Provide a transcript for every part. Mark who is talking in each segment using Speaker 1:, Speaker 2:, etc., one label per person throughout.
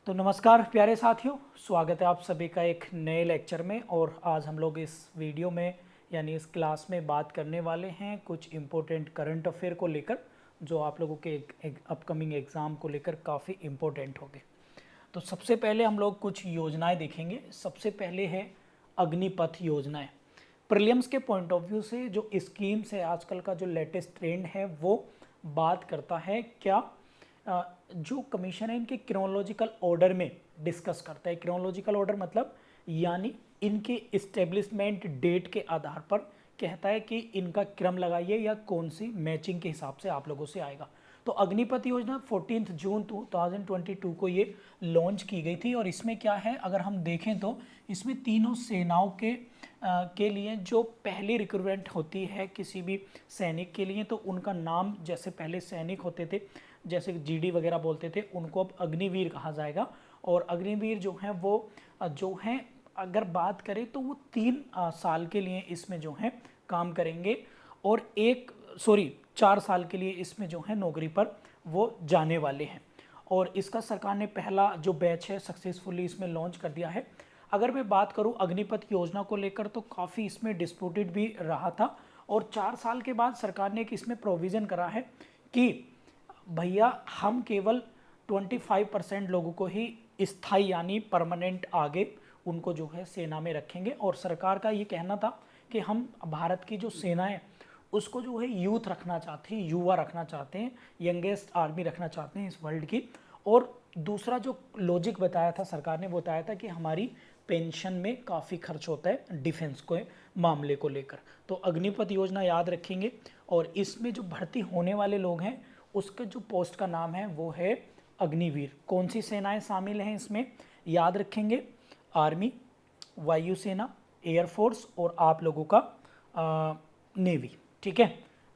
Speaker 1: तो नमस्कार प्यारे साथियों, स्वागत है आप सभी का एक नए लेक्चर में। और आज हम लोग इस वीडियो में यानी इस क्लास में बात करने वाले हैं कुछ इम्पोर्टेंट करंट अफेयर को लेकर, जो आप लोगों के एक अपकमिंग एग्ज़ाम को लेकर काफ़ी इम्पोर्टेंट होंगे। तो सबसे पहले हम लोग कुछ योजनाएं देखेंगे। सबसे पहले है अग्निपथ योजनाएं। प्रीलिम्स के पॉइंट ऑफ व्यू से जो स्कीम्स है, आजकल का जो लेटेस्ट ट्रेंड है वो बात करता है क्या जो कमीशन है इनके क्रोनोलॉजिकल ऑर्डर में डिस्कस करता है। क्रोनोलॉजिकल ऑर्डर मतलब यानी इनके इस्टेब्लिशमेंट डेट के आधार पर कहता है कि इनका क्रम लगाइए या कौन सी मैचिंग के हिसाब से आप लोगों से आएगा। तो अग्निपथ योजना 14 जून 2022 को ये लॉन्च की गई थी। और इसमें क्या है, अगर हम देखें तो इसमें तीनों सेनाओं के लिए जो पहली रिक्रूटमेंट होती है किसी भी सैनिक के लिए, तो उनका नाम जैसे पहले सैनिक होते थे, जैसे जीडी वगैरह बोलते थे, उनको अब अग्निवीर कहा जाएगा। और अग्निवीर जो हैं वो जो हैं अगर बात करें तो वो 3 साल के लिए इसमें जो है काम करेंगे और 4 साल के लिए इसमें जो है नौकरी पर वो जाने वाले हैं। और इसका सरकार ने पहला जो बैच है सक्सेसफुली इसमें लॉन्च कर दिया है। अगर मैं बात करूं अग्निपथ योजना को लेकर तो काफ़ी इसमें डिस्प्यूटेड भी रहा था। और 4 साल के बाद सरकार ने एक इसमें प्रोविज़न करा है कि भैया हम केवल 25% लोगों को ही स्थायी यानी परमानेंट आगे उनको जो है सेना में रखेंगे। और सरकार का ये कहना था कि हम भारत की जो सेना है उसको जो है यूथ रखना चाहते हैं, युवा रखना चाहते हैं, यंगेस्ट आर्मी रखना चाहते हैं इस वर्ल्ड की। और दूसरा जो लॉजिक बताया था सरकार ने, वो बताया था कि हमारी पेंशन में काफ़ी खर्च होता है डिफेंस को मामले को लेकर। तो अग्निपथ योजना याद रखेंगे। और इसमें जो भर्ती होने वाले लोग हैं उसके जो पोस्ट का नाम है वो है अग्निवीर। कौन सी सेनाएं शामिल हैं इसमें याद रखेंगे, आर्मी, वायुसेना, एयरफोर्स और आप लोगों का नेवी। ठीक है,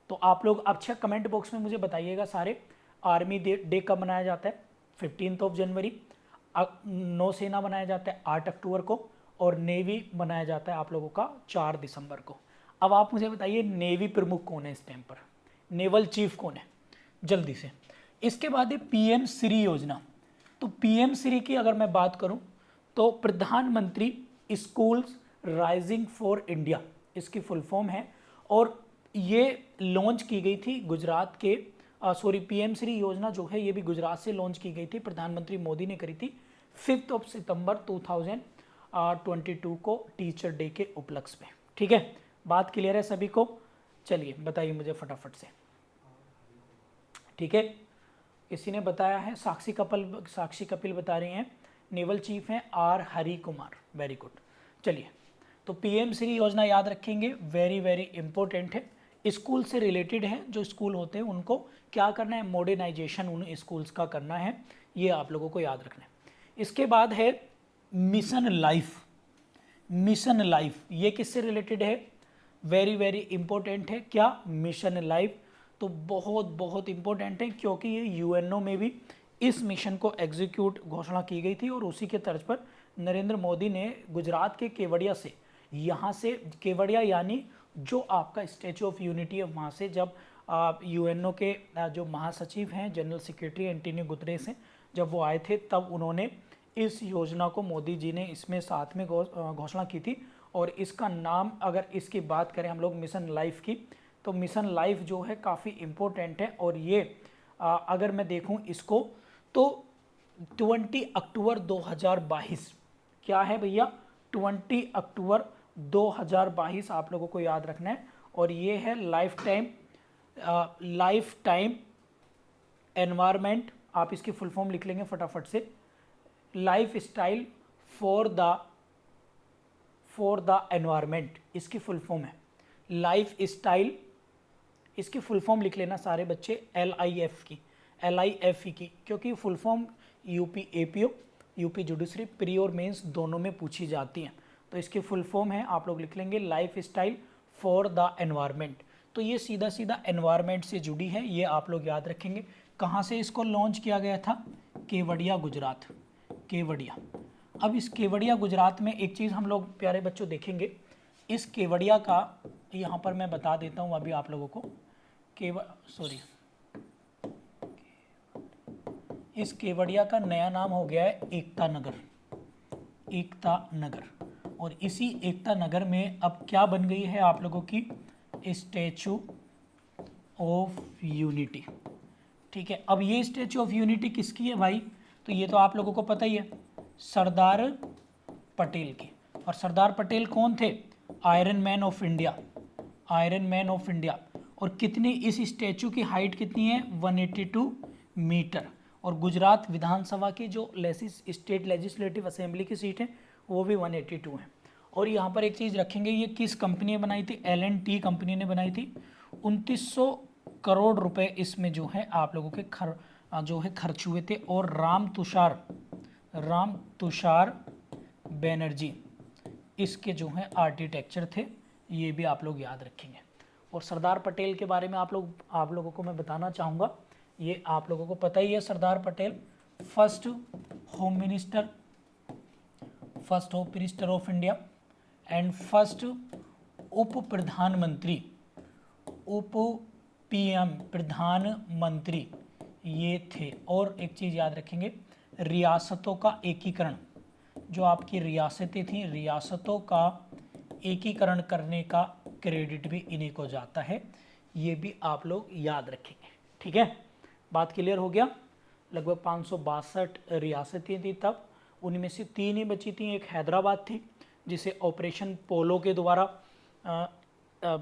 Speaker 1: तो आप लोग अच्छा कमेंट बॉक्स में मुझे बताइएगा सारे, आर्मी डे कब मनाया जाता है? 15 जनवरी। नौसेना मनाया जाता है 8 अक्टूबर को और नेवी मनाया जाता है आप लोगों का 4 दिसंबर को। अब आप मुझे बताइए नेवी प्रमुख कौन है इस टाइम पर, नेवल चीफ कौन है जल्दी से। इसके बाद है पीएम श्री योजना। तो पीएम श्री की अगर मैं बात करूं तो प्रधानमंत्री स्कूल्स राइजिंग फॉर इंडिया इसकी फुल फॉर्म है। और ये लॉन्च की गई थी गुजरात के पीएम श्री योजना जो है ये भी गुजरात से लॉन्च की गई थी, प्रधानमंत्री मोदी ने करी थी 5 सितंबर 2022 को टीचर डे के उपलक्ष्य में। ठीक है, बात क्लियर है सभी को? चलिए बताइए मुझे फटाफट से। ठीक है, किसी ने बताया है, साक्षी कपिल बता रही हैं, नेवल चीफ हैं R Hari Kumar, very good. चलिए, तो पीएम श्री योजना याद रखेंगे, वेरी वेरी इंपॉर्टेंट है, स्कूल से रिलेटेड है। जो स्कूल होते हैं उनको क्या करना है, मॉडर्नाइजेशन उन स्कूल्स का करना है, ये आप लोगों को याद रखना है। इसके बाद है मिशन लाइफ। मिशन लाइफ ये किससे रिलेटेड है? वेरी वेरी इंपॉर्टेंट है। क्या मिशन लाइफ? तो बहुत बहुत इंपॉर्टेंट है क्योंकि ये यूएनओ में भी इस मिशन को एग्जीक्यूट घोषणा की गई थी। और उसी के तर्ज पर नरेंद्र मोदी ने गुजरात के केवड़िया से, यहाँ से केवड़िया यानी जो आपका स्टैचू ऑफ यूनिटी है, वहाँ से जब यूएनओ के जो महासचिव हैं जनरल सेक्रेटरी एंटोनियो गुतरेस हैं, जब वो आए थे तब उन्होंने इस योजना को मोदी जी ने इसमें साथ में घोषणा की थी। और इसका नाम अगर इसकी बात करें हम लोग मिशन लाइफ की, तो मिशन लाइफ जो है काफ़ी इम्पोर्टेंट है। और ये अगर मैं देखूं इसको तो 20 अक्टूबर 2022, क्या है भैया, 20 अक्टूबर 2022 आप लोगों को याद रखना है। और ये है लाइफ टाइम एनवायरमेंट, आप इसकी फुल फॉर्म लिख लेंगे फटाफट से, life style for the environment इसकी फुल फॉर्म है। लाइफ स्टाइल इसकी फुल फॉर्म लिख लेना सारे बच्चे, LIF की, क्योंकि full form UP APO, UP judiciary pre और मेंस दोनों में पूछी जाती हैं। तो इसकी फुल फॉर्म है, आप लोग लिख लेंगे life style for the environment. तो ये सीधा सीधा एनवायरमेंट से जुड़ी है, ये आप लोग याद रखेंगे। कहाँ से इसको लॉन्च किया गया था? केवड़िया गुजरात, केवड़िया। अब इस केवड़िया गुजरात में एक चीज़ हम लोग प्यारे बच्चों देखेंगे, इस केवड़िया का यहाँ पर मैं बता देता हूँ अभी आप लोगों को, इस केवड़िया का नया नाम हो गया है एकता नगर, एकता नगर। और इसी एकता नगर में अब क्या बन गई है आप लोगों की, स्टैचू ऑफ यूनिटी। ठीक है, अब ये स्टैचू ऑफ यूनिटी किसकी है भाई, तो ये तो आप लोगों को पता ही है, सरदार पटेल की। और सरदार पटेल कौन थे, iron man of India, iron man of India. और कितनी इस स्टैचू की हाइट कितनी है, 182 मीटर। और गुजरात विधानसभा की जो स्टेट लेजिस्लेटिव असेंबली की सीट है वो भी 182 है। और यहाँ पर एक चीज़ रखेंगे, ये किस कंपनी ने बनाई थी, L&T कंपनी ने बनाई थी। 2900 करोड़ रुपए इसमें जो है आप लोगों के खर्च हुए थे। और राम तुषार बैनर्जी इसके जो है आर्किटेक्चर थे, ये भी आप लोग याद रखेंगे। और सरदार पटेल के बारे में आप लोगों को मैं बताना चाहूँगा, ये आप लोगों को पता ही है, Sardar Patel first home minister of India and first उप PM प्रधानमंत्री ये थे। और एक चीज़ याद रखेंगे, रियासतों का एकीकरण, जो आपकी रियासतें थी, रियासतों का एकीकरण करने का क्रेडिट भी इन्हीं को जाता है, ये भी आप लोग याद रखेंगे। ठीक है, बात क्लियर हो गया। लगभग 562 रियासतें थी तब, उनमें से 3 ही बची थी। एक हैदराबाद थी जिसे ऑपरेशन पोलो के द्वारा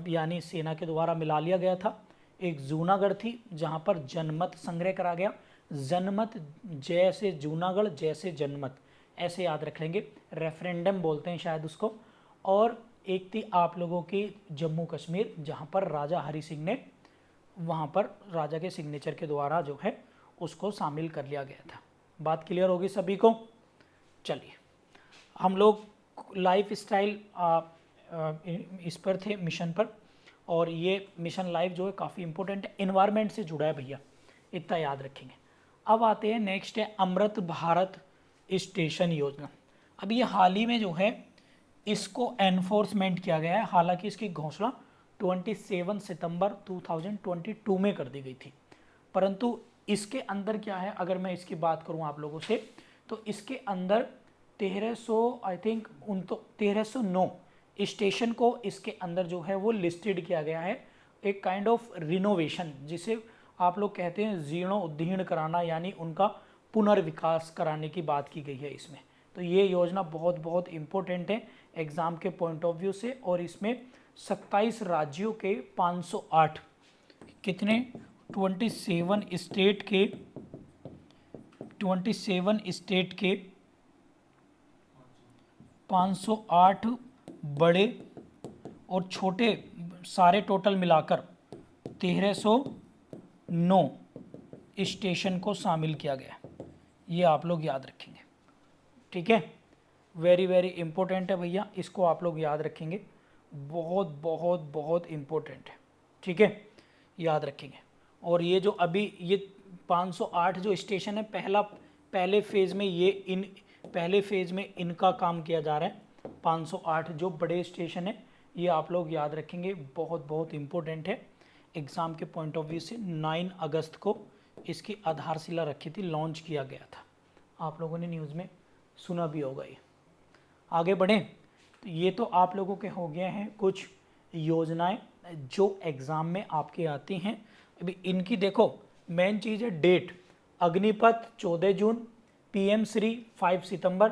Speaker 1: यानी सेना के द्वारा मिला लिया गया था। एक जूनागढ़ थी जहाँ पर जनमत संग्रह करा गया, जनमत जैसे जूनागढ़ जैसे जनमत, ऐसे याद रख लेंगे, रेफरेंडम बोलते हैं शायद उसको। और एक थी आप लोगों की जम्मू कश्मीर, जहाँ पर राजा हरि सिंह ने, वहाँ पर राजा के सिग्नेचर के द्वारा जो है उसको शामिल कर लिया गया था। बात क्लियर होगी सभी को। चलिए, हम लोग लाइफ स्टाइल इस पर थे, मिशन पर। और ये मिशन लाइफ जो है काफ़ी इंपॉर्टेंट है, इन्वायरमेंट से जुड़ा है भैया, इतना याद रखेंगे। अब आते हैं नेक्स्ट है अमृत भारत स्टेशन योजना। अब ये हाल ही में जो है इसको एनफोर्समेंट किया गया है, हालांकि इसकी घोषणा 27 सितंबर 2022 में कर दी गई थी, परंतु इसके अंदर क्या है, अगर मैं इसकी बात करूं आप लोगों से, तो इसके अंदर 1309 स्टेशन को इसके अंदर जो है वो लिस्टेड किया गया है। एक काइंड ऑफ रिनोवेशन, जिसे आप लोग कहते हैं जीर्णोद्धार कराना, यानी उनका पुनर्विकास कराने की बात की गई है इसमें। तो ये योजना बहुत बहुत इम्पोर्टेंट है एग्ज़ाम के पॉइंट ऑफ व्यू से। और इसमें 27 राज्यों के 508 कितने 27 स्टेट के 508 बड़े और छोटे सारे टोटल मिलाकर 1309 स्टेशन को शामिल किया गया, ये आप लोग याद रखेंगे। ठीक है, वेरी वेरी इंपॉर्टेंट है भैया, इसको आप लोग याद रखेंगे, बहुत बहुत बहुत इम्पोर्टेंट है। ठीक है, याद रखेंगे। और ये जो अभी ये 508 जो स्टेशन है, पहले फेज़ में इनका काम किया जा रहा है। 508 जो बड़े स्टेशन है ये आप लोग याद रखेंगे, बहुत बहुत इम्पोर्टेंट है एग्ज़ाम के पॉइंट ऑफ व्यू से। 9 अगस्त को इसकी आधारशिला रखी थी, लॉन्च किया गया था, आप लोगों ने न्यूज़ में सुना भी होगा। ये आगे बढ़ें, तो ये तो आप लोगों के हो गए हैं कुछ योजनाएं जो एग्ज़ाम में आपके आती हैं। अभी इनकी देखो, मेन चीज़ है डेट, अग्निपथ 14 जून, PM श्री 5 सितंबर,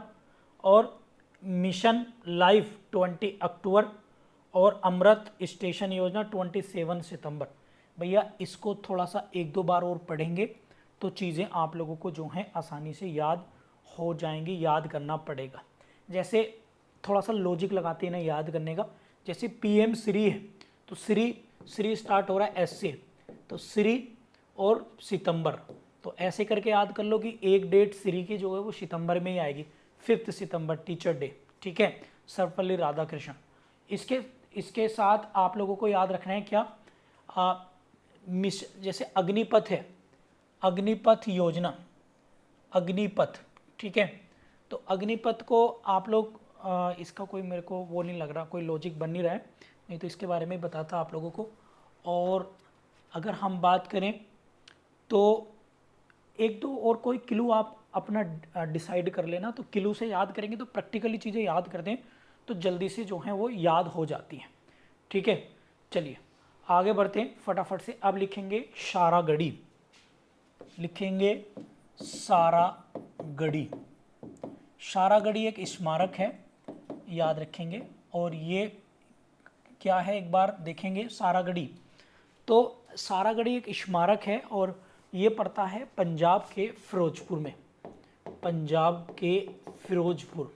Speaker 1: और मिशन लाइफ 20 अक्टूबर, और अमृत स्टेशन योजना 27 सितंबर। भैया इसको थोड़ा सा 1-2 बार और पढ़ेंगे तो चीज़ें आप लोगों को जो हैं आसानी से याद हो जाएंगी, याद करना पड़ेगा। जैसे थोड़ा सा लॉजिक लगाते हैं ना याद करने का, जैसे PM श्री है तो श्री स्टार्ट हो रहा है S से, तो श्री और सितंबर, तो ऐसे करके याद कर लो कि एक डेट श्री की जो है वो सितंबर में ही आएगी, 5 सितंबर टीचर डे। ठीक है, सर्वपल्ली राधाकृष्णन। इसके साथ आप लोगों को याद रखना है क्या, जैसे अग्निपथ है, अग्निपथ योजना, अग्निपथ। ठीक है, तो अग्निपथ को आप लोग इसका कोई मेरे को वो नहीं लग रहा, कोई लॉजिक बन नहीं रहा है, नहीं तो इसके बारे में बताता आप लोगों को। और अगर हम बात करें तो एक दो और कोई क्लू आप अपना डिसाइड कर लेना, तो क्लू से याद करेंगे तो प्रैक्टिकली चीज़ें याद कर दें तो जल्दी से जो है वो याद हो जाती हैं। ठीक है, चलिए आगे बढ़ते हैं फटाफट से। अब लिखेंगे सारागढ़ी, लिखेंगे सारागढ़ी। सारागढ़ी एक स्मारक है, याद रखेंगे। और ये क्या है एक बार देखेंगे। सारागढ़ी, तो सारागढ़ी एक स्मारक है और ये पड़ता है पंजाब के फिरोजपुर में। पंजाब के फिरोजपुर,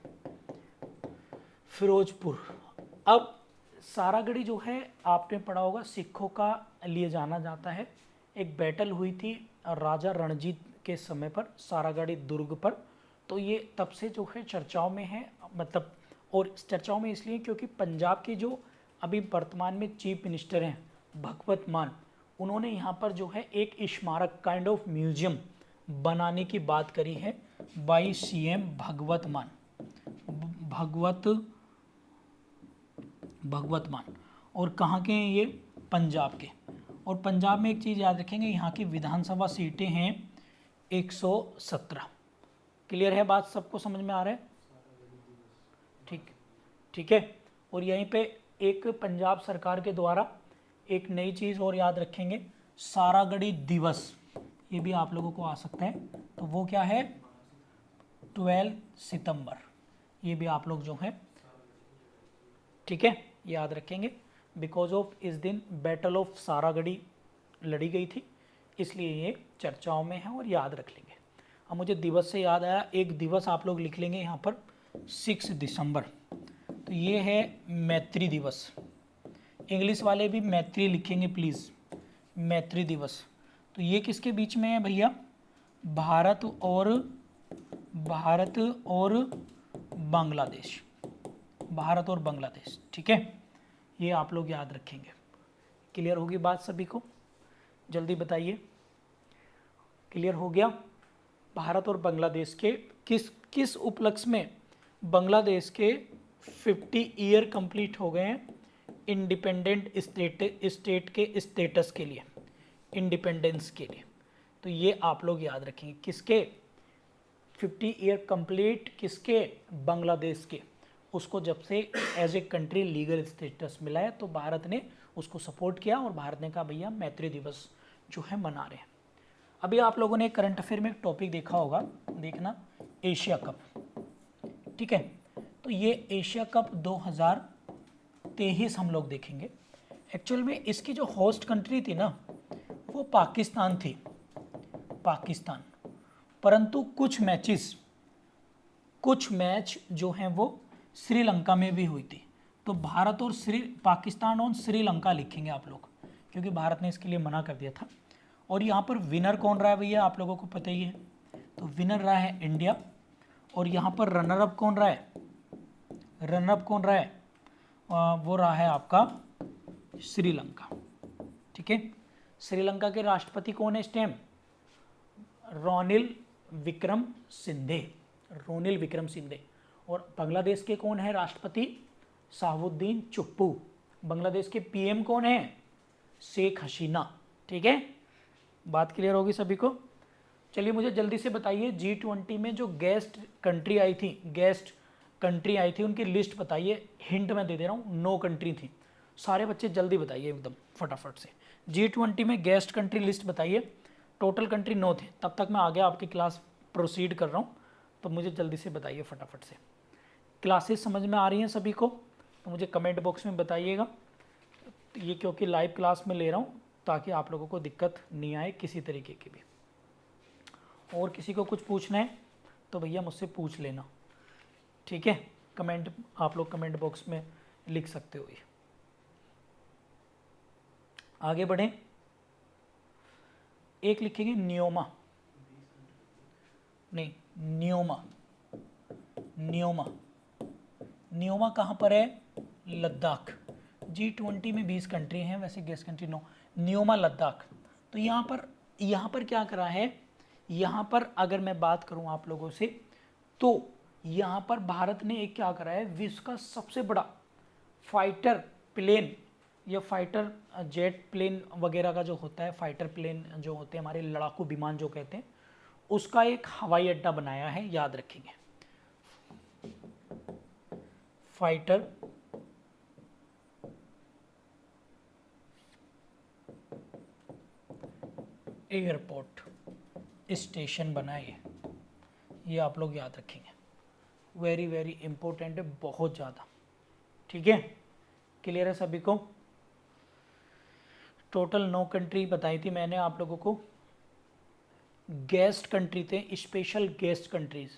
Speaker 1: फिरोजपुर। अब सारागढ़ी जो है आपने पढ़ा होगा, सिखों का लिए जाना जाता है। एक बैटल हुई थी राजा रणजीत के समय पर सारागढ़ी दुर्ग पर, तो ये तब से जो है चर्चाओं में है। मतलब और चर्चाओं में इसलिए क्योंकि पंजाब के जो अभी वर्तमान में चीफ मिनिस्टर हैं भगवत मान, उन्होंने यहाँ पर जो है एक स्मारक काइंड ऑफ म्यूजियम बनाने की बात करी है बाई सीएम भगवत मान। भगवत मान। और कहाँ के हैं ये? पंजाब के। और पंजाब में एक चीज़ याद रखेंगे, यहाँ की विधानसभा सीटें हैं 117। क्लियर है बात? सबको समझ में आ रहा है? ठीक, ठीक है। और यहीं पे एक पंजाब सरकार के द्वारा एक नई चीज़ और याद रखेंगे, सारागढ़ी दिवस, ये भी आप लोगों को आ सकता है। तो वो क्या है? 12 सितंबर। ये भी आप लोग जो है, ठीक है, याद रखेंगे। बिकॉज ऑफ इस दिन बैटल ऑफ सारागढ़ी लड़ी गई थी, इसलिए ये चर्चाओं में है और याद रख लेंगे। अब मुझे दिवस से याद आया, एक दिवस आप लोग लिख लेंगे यहाँ पर 6 दिसंबर। तो ये है मैत्री दिवस। इंग्लिश वाले भी मैत्री लिखेंगे प्लीज़, मैत्री दिवस। तो ये किसके बीच में है भैया? भारत और बांग्लादेश, भारत और बांग्लादेश। ठीक है, ये आप लोग याद रखेंगे। क्लियर होगी बात सभी को? जल्दी बताइए, क्लियर हो गया? भारत और बांग्लादेश के किस उपलक्ष्य में बांग्लादेश के 50 ईयर कंप्लीट हो गए हैं इंडिपेंडेंट स्टेट के स्टेटस के लिए, इंडिपेंडेंस के लिए। तो ये आप लोग याद रखेंगे, किसके 50 ईयर कंप्लीट, किसके? बांग्लादेश के। उसको जब से as a country legal status मिला है तो भारत ने उसको सपोर्ट किया और भारत ने कहा भैया मैत्री दिवस जो है मना रहे हैं। अभी आप लोगों ने करंट अफेयर में एक टॉपिक देखा होगा, देखना, एशिया कप। ठीक है, तो ये एशिया कप 2023 हम लोग देखेंगे। एक्चुअल में इसकी जो होस्ट कंट्री थी ना वो पाकिस्तान थी, पाकिस्तान। परंतु कुछ मैच जो हैं वो श्रीलंका में भी हुई थी। तो भारत और पाकिस्तान और श्रीलंका लिखेंगे आप लोग, क्योंकि भारत ने इसके लिए मना कर दिया था। और यहाँ पर विनर कौन रहा है भैया? आप लोगों को पता ही है। तो विनर रहा है इंडिया। और यहाँ पर रनर अप कौन रहा है? रनर अप कौन रहा है? वो रहा है आपका श्रीलंका। ठीक है, श्रीलंका के राष्ट्रपति कौन है इस टाइम? रोनिल विक्रम सिंघे, रोनिल विक्रम सिंघे। और बांग्लादेश के कौन है राष्ट्रपति? शाहबुद्दीन चुप्पू। बांग्लादेश के पीएम कौन है? शेख हसीना। ठीक है, बात क्लियर होगी सभी को? चलिए मुझे जल्दी से बताइए, G20 में जो गेस्ट कंट्री आई थी उनकी लिस्ट बताइए। हिंट मैं दे दे रहा हूँ, 9 कंट्री थी। सारे बच्चे जल्दी बताइए एकदम फटाफट से। G20 में गेस्ट कंट्री लिस्ट बताइए। टोटल कंट्री 9 थे। तब तक मैं आगे आपकी क्लास प्रोसीड कर रहा हूँ, तो मुझे जल्दी से बताइए फटाफट से। क्लासेस समझ में आ रही हैं सभी को? तो मुझे कमेंट बॉक्स में बताइएगा। ये क्योंकि लाइव क्लास में ले रहा हूँ ताकि आप लोगों को दिक्कत नहीं आए किसी तरीके की भी। और किसी को कुछ पूछना है तो भैया मुझसे पूछ लेना। ठीक है, कमेंट आप लोग कमेंट बॉक्स में लिख सकते हो। ये आगे बढ़ें। एक लिखेंगे नियोमा, नहीं नियोमा, नियोमा। नियोमा कहाँ पर है? लद्दाख। G20 में 20 कंट्री हैं, वैसे गेस्ट कंट्री 9। नियोमा लद्दाख। तो यहाँ पर क्या करा है? यहाँ पर अगर मैं बात करूँ आप लोगों से, तो यहाँ पर भारत ने एक क्या करा है, विश्व का सबसे बड़ा फाइटर प्लेन या फाइटर जेट प्लेन वगैरह का जो होता है, फाइटर प्लेन जो होते हैं हमारे लड़ाकू विमान जो कहते हैं, उसका एक हवाई अड्डा बनाया है, याद रखेंगे। फाइटर एयरपोर्ट स्टेशन बनाए, ये आप लोग याद रखेंगे। वेरी वेरी इंपॉर्टेंट है, बहुत ज़्यादा। ठीक है, क्लियर है सभी को? टोटल 9 कंट्री बताई थी मैंने आप लोगों को। गेस्ट कंट्री थे, स्पेशल गेस्ट कंट्रीज।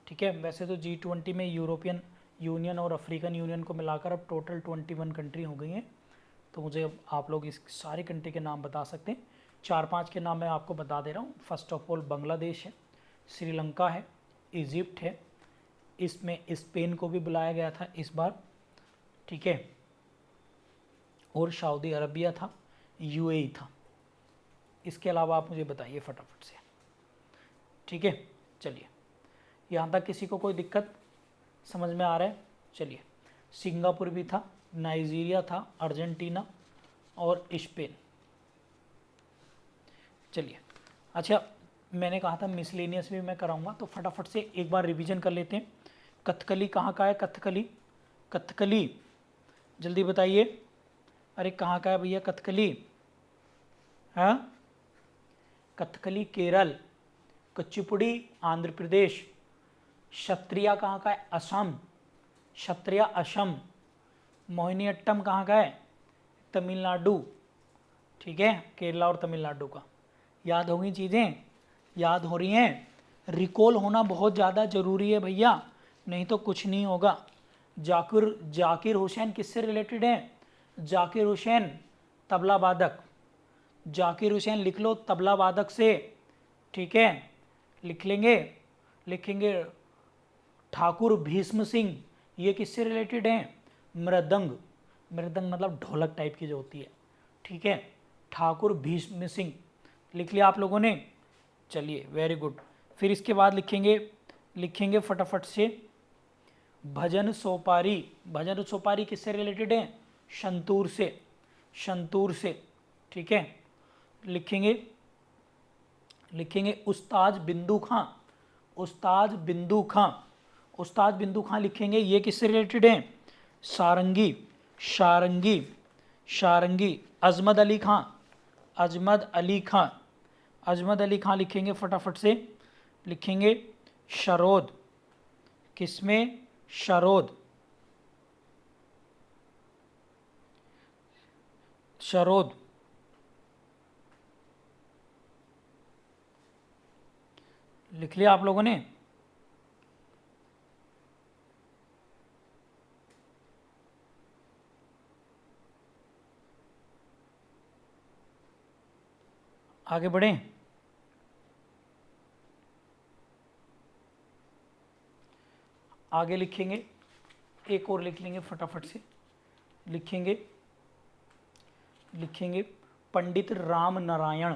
Speaker 1: ठीक है, वैसे तो G20 में यूरोपियन यूनियन और अफ्रीकन यूनियन को मिलाकर अब टोटल 21 कंट्री हो गई हैं। तो मुझे अब आप लोग इस सारी कंट्री के नाम बता सकते हैं। 4-5 के नाम मैं आपको बता दे रहा हूँ। फर्स्ट ऑफ ऑल बांग्लादेश है, श्रीलंका है, इजिप्ट है, इसमें स्पेन को भी बुलाया गया था इस बार। ठीक है, और सऊदी अरबिया था, UAE था। इसके अलावा आप मुझे बताइए फटाफट से। ठीक है, चलिए, यहाँ तक किसी को कोई दिक्कत समझ में आ रहा है? चलिए, सिंगापुर भी था, नाइजीरिया था, अर्जेंटीना और स्पेन। चलिए, अच्छा, मैंने कहा था मिसलेनियस भी मैं कराऊंगा, तो फटाफट से एक बार रिवीजन कर लेते हैं। कथकली कहाँ का है? कथकली, कथकली जल्दी बताइए। अरे कहाँ का है भैया कथकली? हाँ, कथकली केरल, कुचिपुड़ी आंध्र प्रदेश, क्षत्रिया कहाँ का है? असम, क्षत्रिया असम, मोहिनीअट्टम कहाँ का है? तमिलनाडु। ठीक है, केरला और तमिलनाडु का। याद होगी चीज़ें? याद हो रही हैं? रिकॉल होना बहुत ज़्यादा ज़रूरी है भैया, नहीं तो कुछ नहीं होगा। जाकिर हुसैन किससे रिलेटेड है? जाकिर हुसैन तबला वादक, जाकिर हुसैन लिख लो तबला वादक से। ठीक है, लिख लेंगे, लिखेंगे। ठाकुर भीष्म सिंह, ये किससे रिलेटेड हैं? मृदंग, मृदंग मतलब ढोलक टाइप की जो होती है। ठीक है, ठाकुर भीष्म सिंह लिख लिया आप लोगों ने? चलिए, वेरी गुड। फिर इसके बाद लिखेंगे, लिखेंगे फटाफट से भजन सोपारी। भजन सोपारी किससे रिलेटेड है? संतूर से, संतूर से। ठीक है, लिखेंगे, लिखेंगे उस्ताद बिंदु खां, उस्ताद बिंदु खां, उस्ताद बिंदु खां लिखेंगे। ये किससे रिलेटेड है? सारंगी, सारंगी, सारंगी। अजमद अली खां, अजमद अली खां, अजमद अली खां लिखेंगे फटाफट से। लिखेंगे शरोद, किसमें? शरोद, शरोद। लिख लिया आप लोगों ने? आगे बढ़ें? आगे लिखेंगे, एक और लिख लेंगे फटाफट से। लिखेंगे, लिखेंगे पंडित राम नारायण,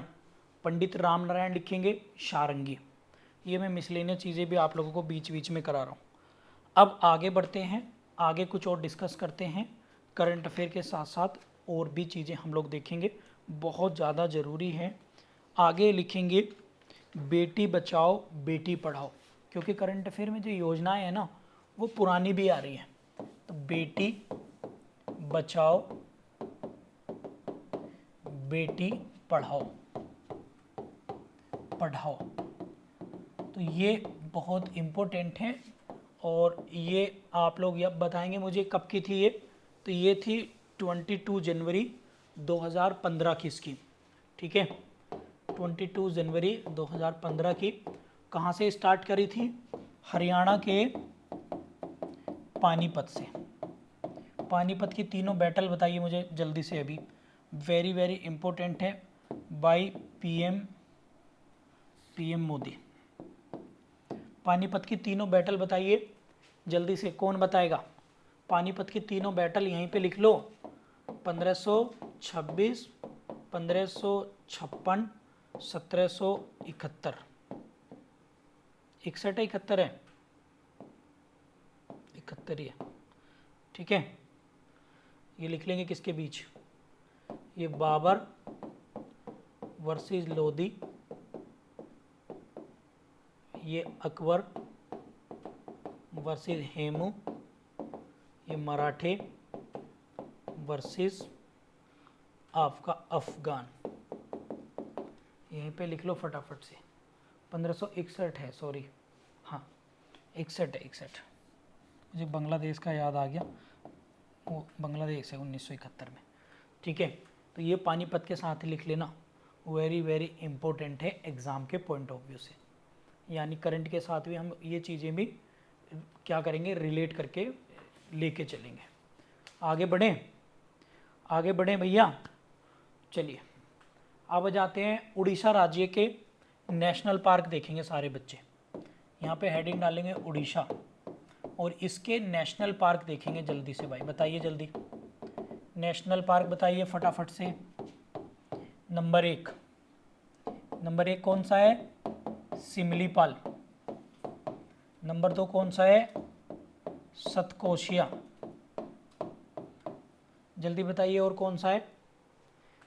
Speaker 1: पंडित राम नारायण लिखेंगे सारंगी। ये मैं मिसलेनियस चीज़ें भी आप लोगों को बीच बीच में करा रहा हूँ। अब आगे बढ़ते हैं, आगे कुछ और डिस्कस करते हैं। करंट अफेयर के साथ साथ और भी चीज़ें हम लोग देखेंगे, बहुत ज़्यादा ज़रूरी है। आगे लिखेंगे बेटी बचाओ बेटी पढ़ाओ, क्योंकि करंट अफेयर में जो योजनाएं हैं ना, वो पुरानी भी आ रही हैं। तो बेटी बचाओ बेटी पढ़ाओ, पढ़ाओ, तो ये बहुत इम्पोर्टेंट है। और ये आप लोग अब बताएंगे मुझे कब की थी ये? तो ये थी 22 जनवरी 2015 की स्कीम। ठीक है, 22 जनवरी 2015 की। कहाँ से स्टार्ट करी थी? हरियाणा के पानीपत से। पानीपत की तीनों बैटल बताइए मुझे जल्दी से अभी, वेरी वेरी इंपॉर्टेंट है। By PM Modi. पानीपत की तीनों बैटल बताइए जल्दी से, कौन बताएगा? पानीपत की तीनों बैटल यहीं पे लिख लो। 1526, 1556, 1771। 61 है, 71 है? 71 ही है। ठीक है, ये लिख लेंगे किसके बीच? ये बाबर वर्सेस लोधी, ये अकबर वर्सेस हेमू, ये मराठे वर्सेस आपका अफगान। यहीं पे लिख लो फटाफट से। 1561 है, सॉरी, हाँ 61 है, 61। मुझे बांग्लादेश का याद आ गया, वो बांग्लादेश है 1971 में। ठीक है, तो ये पानीपत के साथ लिख लेना, वेरी वेरी इंपॉर्टेंट है एग्ज़ाम के पॉइंट ऑफ व्यू से। यानी करंट के साथ भी हम ये चीज़ें भी क्या करेंगे, रिलेट करके लेके चलेंगे। आगे बढ़ें, आगे बढ़ें भैया। चलिए अब जाते हैं उड़ीसा राज्य के नेशनल पार्क देखेंगे सारे बच्चे। यहाँ पे हेडिंग डालेंगे उड़ीसा और इसके नेशनल पार्क देखेंगे जल्दी से भाई, बताइए जल्दी। नेशनल पार्क बताइए फटाफट से। नंबर एक कौन सा है? सिमलीपाल। नंबर 2 कौन सा है? सतकोशिया। जल्दी बताइए और कौन सा है?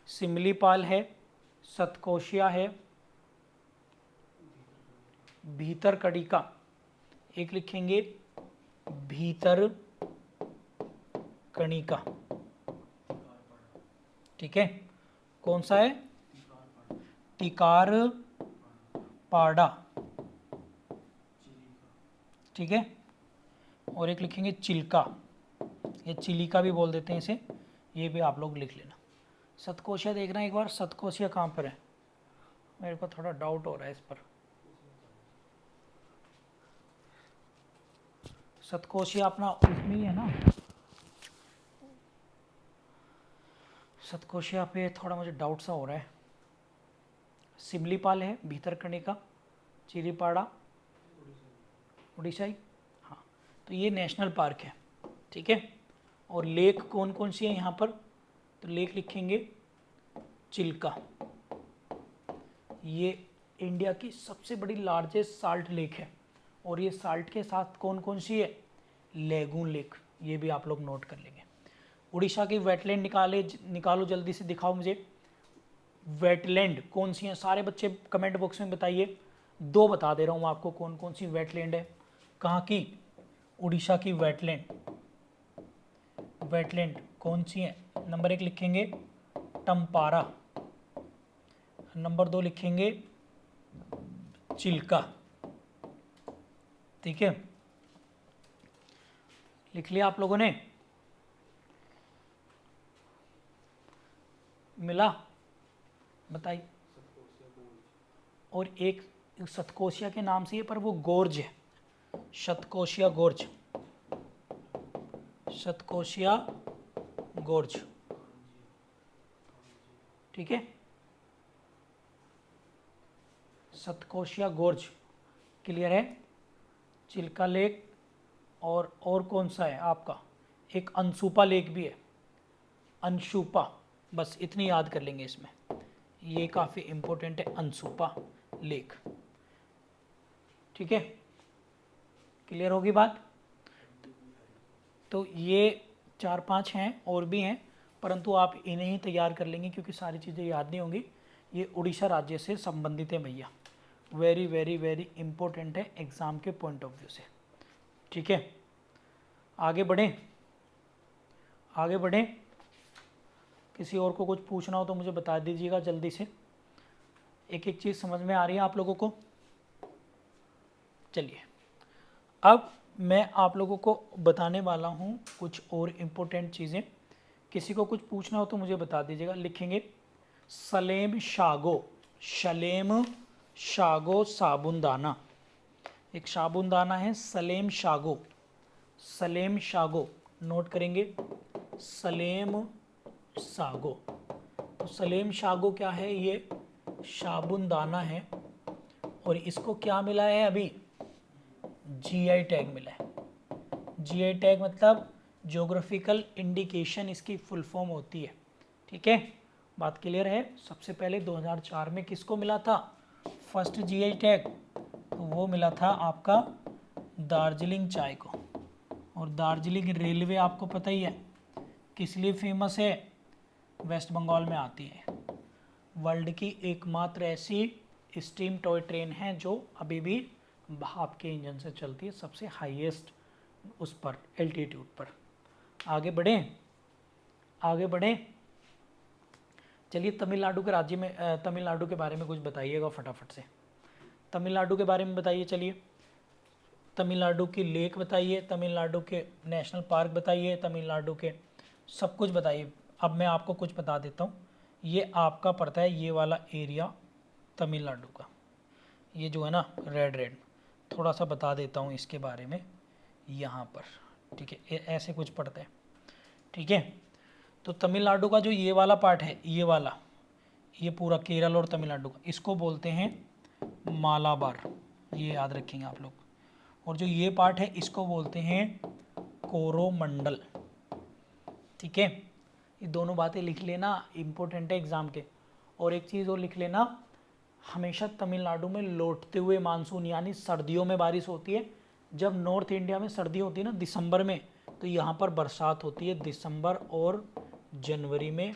Speaker 1: सिमलीपाल है, सतकोशिया है, भीतरकनिका, एक लिखेंगे भीतरकनिका। ठीक है, कौन सा है? टिकारपाड़ा। ठीक है, और एक लिखेंगे चिल्का, ये चिलिका भी बोल देते हैं इसे, ये भी आप लोग लिख लेना। सतकोशिया देखना एक बार, सतकोशिया कहाँ पर है? मेरे को थोड़ा डाउट हो रहा है इस पर। सतकोशिया अपना उसमें ही है ना, सतकोशिया पे थोड़ा मुझे डाउट सा हो रहा है। सिमलीपाल है, भीतरकनिका, चिरिपाड़ा, उड़ीसाई, हाँ। तो ये नेशनल पार्क है, ठीक है। और लेक कौन कौन सी है यहाँ पर? तो लेक लिखेंगे चिल्का, ये इंडिया की सबसे बड़ी लार्जेस्ट साल्ट लेक है। और ये साल्ट के साथ कौन कौन सी है? लेगून लेक, ये भी आप लोग नोट कर लेंगे। उड़ीसा की वेटलैंड निकालो जल्दी से, दिखाओ मुझे वेटलैंड कौन सी हैं। सारे बच्चे कमेंट बॉक्स में बताइए। 2 बता दे रहा हूँ आपको कौन कौन सी वेटलैंड है। कहाँ की? उड़ीसा की वेटलैंड। वेटलैंड कौन सी है? नंबर 1 लिखेंगे टम्पारा, नंबर 2 लिखेंगे चिल्का। ठीक है, लिख लिया आप लोगों ने? मिला? बताइए। और एक सतकोशिया के नाम से है, पर वो गोर्ज है, सतकोशिया गोर्ज, सतकोशिया गोर्ज। ठीक है, सतकोशिया गोर्ज क्लियर है। चिल्का लेक और कौन सा है आपका? एक अंशुपा लेक भी है, अंशुपा, बस इतनी याद कर लेंगे इसमें, ये काफ़ी इम्पोर्टेंट है अंशुपा लेक। ठीक है, क्लियर होगी बात? तो ये 4-5 हैं, और भी हैं, परंतु आप इन्हें ही तैयार कर लेंगे क्योंकि सारी चीज़ें याद नहीं होंगी। ये उड़ीसा राज्य से संबंधित है भैया, वेरी वेरी वेरी इंपॉर्टेंट है एग्ज़ाम के पॉइंट ऑफ व्यू से। ठीक है, आगे बढ़ें, आगे बढ़ें। किसी और को कुछ पूछना हो तो मुझे बता दीजिएगा जल्दी से। एक एक चीज़ समझ में आ रही है आप लोगों को? चलिए, अब मैं आप लोगों को बताने वाला हूँ कुछ और इम्पोर्टेंट चीज़ें। किसी को कुछ पूछना हो तो मुझे बता दीजिएगा। लिखेंगे सलेम शागो, शलेम शागो साबुनदाना, एक साबुनदाना है सलेम शागो, सलेम शागो नोट करेंगे, सलेम शागो। तो सलेम शागो क्या है? ये साबुनदाना है और इसको क्या मिला है अभी? जीआई टैग मिला है। जीआई टैग मतलब ज्योग्राफिकल इंडिकेशन इसकी फुल फॉर्म होती है। ठीक है, बात क्लियर है? सबसे पहले 2004 में किसको मिला था फर्स्ट जीआई टैग? तो वो मिला था आपका दार्जिलिंग चाय को। और दार्जिलिंग रेलवे आपको पता ही है किस लिए फेमस है? वेस्ट बंगाल में आती है। वर्ल्ड की एकमात्र ऐसी स्टीम टॉय ट्रेन है जो अभी भी भाप के इंजन से चलती है, सबसे हाईएस्ट उस पर एल्टीट्यूड पर। आगे बढ़ें। चलिए तमिलनाडु के राज्य में तमिलनाडु के बारे में कुछ बताइएगा फटाफट से। तमिलनाडु के बारे में बताइए। चलिए तमिलनाडु की लेक बताइए, तमिलनाडु के नेशनल पार्क बताइए, तमिलनाडु के सब कुछ बताइए। अब मैं आपको कुछ बता देता हूँ। ये आपका पड़ता है ये वाला एरिया तमिलनाडु का, ये जो है ना रेड, थोड़ा सा बता देता हूँ इसके बारे में यहाँ पर, ठीक है। ऐसे कुछ पड़ता है, ठीक है। तो तमिलनाडु का जो ये वाला पार्ट है, ये वाला, ये पूरा केरल और तमिलनाडु का, इसको बोलते हैं मालाबार, ये याद रखेंगे आप लोग। और जो ये पार्ट है इसको बोलते हैं कोरोमंडल, ठीक है। ये दोनों बातें लिख लेना, इम्पोर्टेंट है एग्ज़ाम के। और एक चीज़ और लिख लेना, हमेशा तमिलनाडु में लौटते हुए मानसून, यानी सर्दियों में बारिश होती है। जब नॉर्थ इंडिया में सर्दी होती है ना दिसंबर में, तो यहाँ पर बरसात होती है। दिसंबर और जनवरी में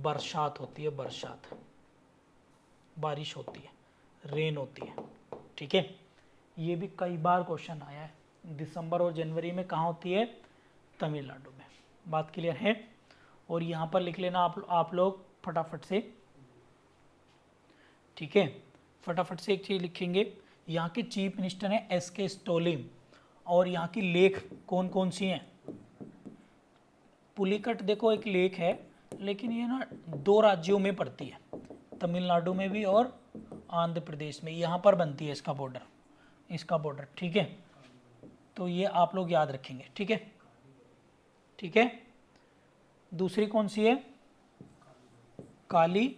Speaker 1: बरसात होती है, बारिश होती है, रेन होती है, ठीक है। ये भी कई बार क्वेश्चन आया है, दिसंबर और जनवरी में कहाँ होती है? तमिलनाडु में। बात क्लियर है? और यहाँ पर लिख लेना आप लोग फटाफट से, ठीक है। फटाफट से एक चीज़ लिखेंगे, यहाँ के चीफ मिनिस्टर हैं एसके स्टोलिन। और यहाँ की लेक कौन कौन सी हैं? पुलिकट देखो एक लेक है, लेकिन ये ना 2 राज्यों में पड़ती है, तमिलनाडु में भी और आंध्र प्रदेश में। यहाँ पर बनती है इसका बॉर्डर, ठीक है। तो ये आप लोग याद रखेंगे, ठीक है, ठीक है। दूसरी कौन सी है? काली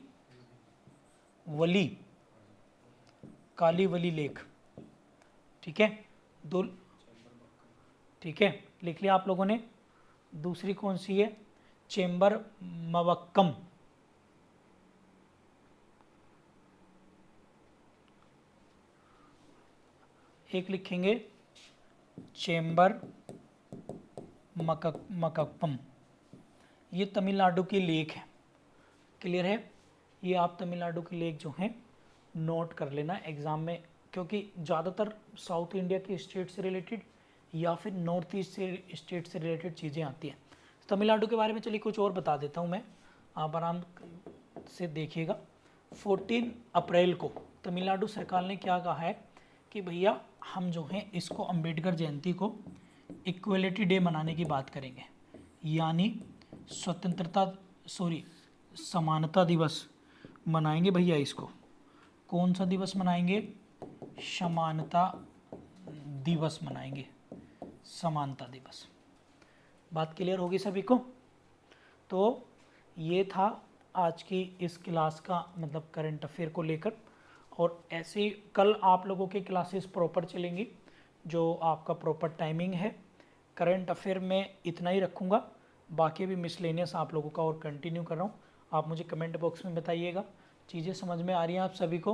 Speaker 1: वली लेक, ठीक है। ठीक है, लिख लिया आप लोगों ने। दूसरी कौन सी है? चेंबर मवक्कम, एक लिखेंगे चेंबर मकक्कम। ये तमिलनाडु की लेक है, क्लियर है। ये आप तमिलनाडु की लेक जो है नोट कर लेना एग्ज़ाम में, क्योंकि ज़्यादातर साउथ इंडिया की स्टेट से रिलेटेड या फिर नॉर्थ ईस्ट से स्टेट से रिलेटेड चीज़ें आती हैं। तमिलनाडु के बारे में चलिए कुछ और बता देता हूँ मैं, आप आराम से देखिएगा। 14 अप्रैल को तमिलनाडु सरकार ने क्या कहा है कि भैया हम जो हैं इसको अंबेडकर जयंती को इक्वलिटी डे मनाने की बात करेंगे, यानी समानता दिवस मनाएंगे भैया। इसको कौन सा दिवस मनाएंगे? समानता दिवस मनाएंगे, समानता दिवस। बात क्लियर होगी सभी को? तो ये था आज की इस क्लास का मतलब करंट अफेयर को लेकर। और ऐसे ही कल आप लोगों की क्लासेस प्रॉपर चलेंगी, जो आपका प्रॉपर टाइमिंग है। करंट अफेयर में इतना ही रखूँगा, बाकी भी मिसलेनियस आप लोगों का और कंटिन्यू कर रहा हूँ। आप मुझे कमेंट बॉक्स में बताइएगा, चीज़ें समझ में आ रही हैं आप सभी को?